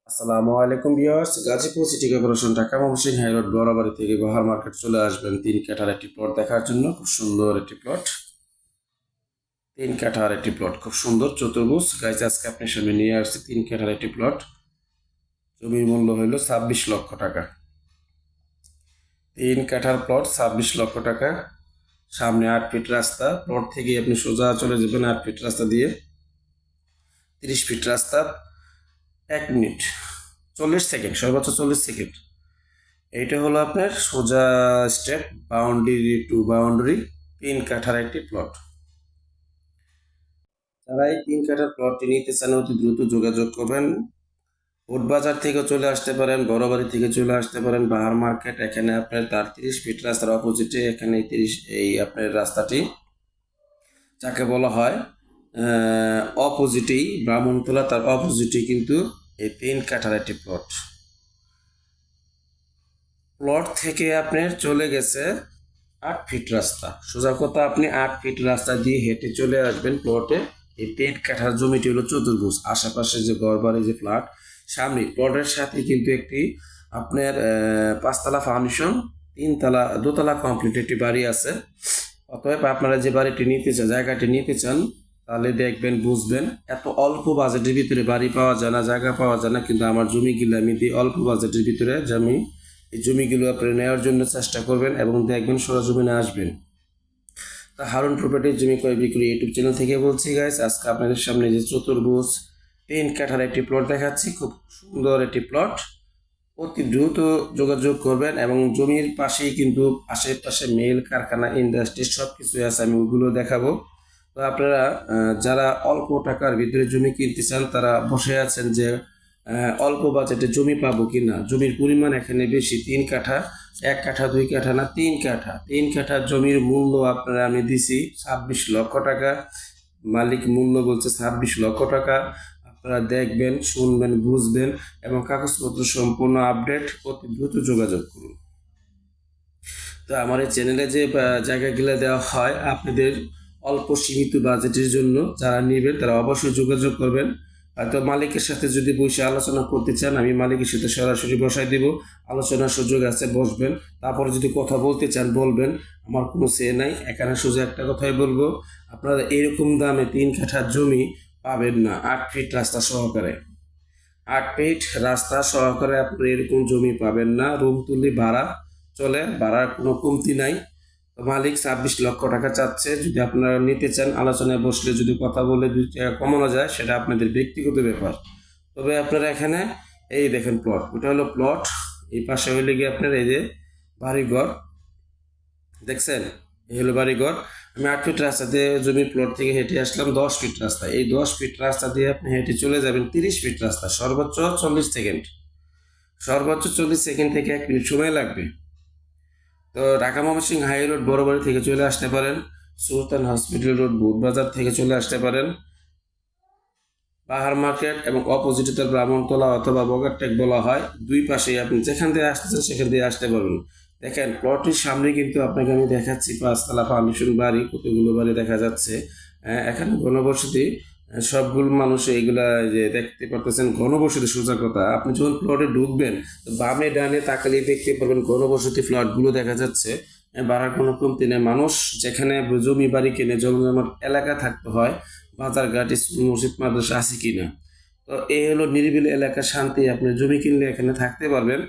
আসসালামু আলাইকুম viewers, Gazipur city corporation Dhaka Mymensingh high road বরাবরী থেকে বাহার মার্কেট চলে আসবেন 3 কাঠার একটি প্লট দেখার জন্য। খুব সুন্দর একটি প্লট, 3 কাঠার একটি প্লট, খুব সুন্দর চতুর্ভুজ। গাইজ আজকে আপনার সামনে নিয়ে আসছি 3 কাঠার একটি প্লট। জমির মূল্য হইল 26 লক্ষ টাকা। 3 কাঠার প্লট 26 লক্ষ টাকা। সামনে 8 ফিট রাস্তা, প্লট থেকে আপনি সোজা চলে যাবেন 8 ফিট রাস্তা দিয়ে। 30 ফিট রাস্তা, 1 মিনিট 40 সেকেন্ড, সর্বোচ্চ 40 সেকেন্ড। এইটা হলো আপনার সোজা স্টেপ, বাউন্ডারি টু বাউন্ডারি, 3 কাঠার একটি প্লট। যারা এই 3 কাঠার প্লটটি নিতে চান অতি দ্রুত যোগাযোগ করবেন। বাজার থেকে চলে আসতে পারেন, বড়বাড়ি থেকে চলে আসতে পারেন, বাহার মার্কেট। এখানে আপনার তার 30 ফিট রাস্তার অপোজিটে এখানে এই আপনার রাস্তাটি যাকে বলা হয় অপোজিটেই ব্রাহ্মণতলা, তার অপোজিটেই কিন্তু এই 3 কাঠার একটি প্লট। প্লট থেকে আপনার চলে গেছে 8 ফিট রাস্তা। সোজা কথা, আপনি 8 ফিট রাস্তা দিয়ে হেঁটে চলে আসবেন প্লটে। এই 3 কাঠার জমিটি হলো চতুর্ভুজ, আশেপাশে যে ঘরবাড়ি, যে ফ্ল্যাট, সামনে প্লটের সাথে কিন্তু একটি আপনার 5তলা ফাউন্ডেশন, 3তলা, 2তলা কমপ্লিট একটি বাড়ি আছে। অতএব আপনারা যে বাড়িটি নিতে চান, জায়গাটি নিতে চান, তাহলে দেখবেন, বুঝবেন, এত অল্প বাজেটের ভিতরে বাড়ি পাওয়া যায় না, জায়গা পাওয়া যায় না। কিন্তু আমার জমিগুলো আমি দিই অল্প বাজেটের ভিতরে। এই জমিগুলো আপনি নেওয়ার জন্য চেষ্টা করবেন এবং দেখবেন সরজমিনে আসবেন। তা হারুন প্রপার্টির জমি ক্রয় বিক্রি ইউটিউব চ্যানেল থেকে বলছি গাইস। আজকে আপনাদের সামনে যে চতুর্ভুজ 3 কাঠার একটি প্লট দেখাচ্ছি, খুব সুন্দর একটি প্লট। অতি দ্রুত যোগাযোগ করবেন এবং জমির পাশেই কিন্তু আশেপাশে মিল, কারখানা, ইন্ডাস্ট্রি সব কিছুই আছে, আমি ওইগুলো দেখাবো। তো আপনারা যারা অল্প টাকার ভিতরে জমি কিনতে চান, তারা বসে আছেন যে অল্প বাজেটে জমি পাবো কিনা। জমির পরিমাণ এখানে বেশি, 3 কাঠা, 1 কাঠা, 2 কাঠা না, 3 কাঠা। 3 কাঠার জমির মূল্য আপনারা আমি দিছি 26 লক্ষ টাকা। মালিক মূল্য বলছে 26 লক্ষ টাকা। আপনারা দেখবেন, শুনবেন, বুঝবেন এবং কাগজপত্র সম্পূর্ণ আপডেট। অতি দ্রুত যোগাযোগ করুন। তো আমার এই চ্যানেলে যে জায়গাগুলো দেওয়া হয় আপনাদের অল্প সীমিত বাজেটের জন্য, যারা নেবেন তারা অবশ্যই যোগাযোগ করবেন। হয়তো মালিকের সাথে যদি বসে আলোচনা করতে চান, আমি মালিকের সাথে সরাসরি বসাই দেব, আলোচনার সুযোগ আছে, বসবেন। তারপরে যদি কথা বলতে চান বলবেন, আমার কোনো সে নাই। এখানে শুধু একটা কথাই বলবো, আপনারা এরকম দামে 3 কাঠার জমি পাবেন না। 8 ফিট রাস্তা সহকারে, 8 ফিট রাস্তা সহকারে আপনি এরকম জমি পাবেন না। রুম তুলি ভাড়া চলে, ভাড়ার কোনো কমতি নাই। তো মালিক 26 লক্ষ টাকা চাচ্ছে। যদি আপনারা নিতে চান, আলোচনায় বসলে যদি কথা বলে 2 টাকা কমানো যায়, সেটা আপনাদের ব্যক্তিগত ব্যাপার। তবে আপনারা এখানে এই দেখেন প্লট, ওটা হলো প্লট। এই পাশে হইলে গিয়ে আপনার এই যে বাড়িঘর দেখছেন, এই হলো বাড়িঘর। আমি 8 ফিট রাস্তা দিয়ে জমির প্লট থেকে হেঁটে আসলাম 10 ফিট রাস্তা। এই 10 ফিট রাস্তা দিয়ে আপনি হেঁটে চলে যাবেন 30 ফিট রাস্তা, সর্বোচ্চ 40 সেকেন্ড, সর্বোচ্চ 40 সেকেন্ড থেকে 1 মিনিট সময় লাগবে। তো ঢাকা ময়মনসিংহ হাই রোড বড়বাড়ি থেকে চলে আসতে পারেন, সুলতান হসপিটাল রোড বাজার থেকে চলে আসতে পারেন, বাহার মার্কেট এবং অপোজিটে তার ব্রাহ্মণতলা অথবা বগারটেক বলা হয়, দুই পাশেই আপনি যেখান থেকে আসতেছেন সেখান থেকে আসতে পারবেন। দেখেন প্লটের সামনে কিন্তু আপনাকে আমি দেখাচ্ছি 5তলা ফাউন্ডেশন বাড়ি, কতগুলো বাড়ি দেখা যাচ্ছে। এখানে ঘনবসতি, সবগুলো মানুষ এইগুলা যে দেখতে পারতেছেন ঘনবসতি। সোজা কথা, আপনি যখন প্লটে ঢুকবেন বামে ডানে তাকালিয়ে দেখতে পারবেন ঘনবসতি ফ্ল্যাটগুলো দেখা যাচ্ছে। ভাড়ার কোনো কমতি নেই। মানুষ যেখানে জমি বাড়ি কিনে জমজমাট এলাকা থাকতে হয়, বাজারঘাট, স্কুল, মসজিদ, মাদ্রাসা আছে কিনা। তো এই হলো নিরিবিলি এলাকা, শান্তি। আপনি জমি কিনলে এখানে থাকতে পারবেন।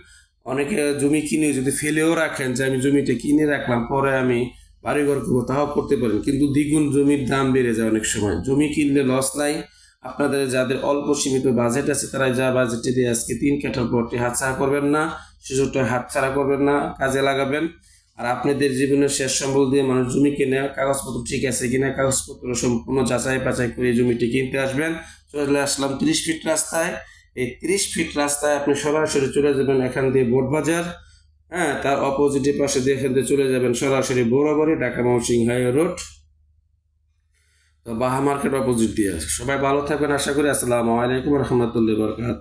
অনেকে জমি কিনে যদি ফেলেও রাখেন যে আমি জমিটা কিনে রাখলাম, পরে আমি বাড়িঘর করবো, তাও করতে পারেন, কিন্তু দ্বিগুণ জমির দাম বেড়ে যায় অনেক সময়। জমি কিনলে লস নাই। আপনাদের যাদের অল্প সীমিত বাজেট আছে, তারা যা বাজেটে দিয়ে আজকে 3 কাঠার প্লটটি হাতছাড়া করবেন না, সুযোগটা হাতছাড়া করবেন না, কাজে লাগাবেন। আর আপনাদের জীবনের শেষ সম্বল দিয়ে মানুষ জমি কিনে, কাগজপত্র ঠিক আছে কিনা, কাগজপত্র সম্পূর্ণ যাচাই বাছাই করে জমিটি কিনতে আসবেন। চলে আসলাম 30 ফিট রাস্তায়। এই 30 ফিট রাস্তায় আপনি সরাসরি চলে যাবেন এখান দিয়ে বোটবাজার। তার অপোজিটের পাশে দিয়ে এখান দিয়ে চলে যাবেন সরাসরি বরাবরই ঢাকা ময়মনসিংহ হাই রোড, তো বাহা মার্কেট অপোজিট দিয়ে আছে। সবাই ভালো থাকবেন আশা করি। আসসালামু আলাইকুম রহমতুল্লাহ বরকাত।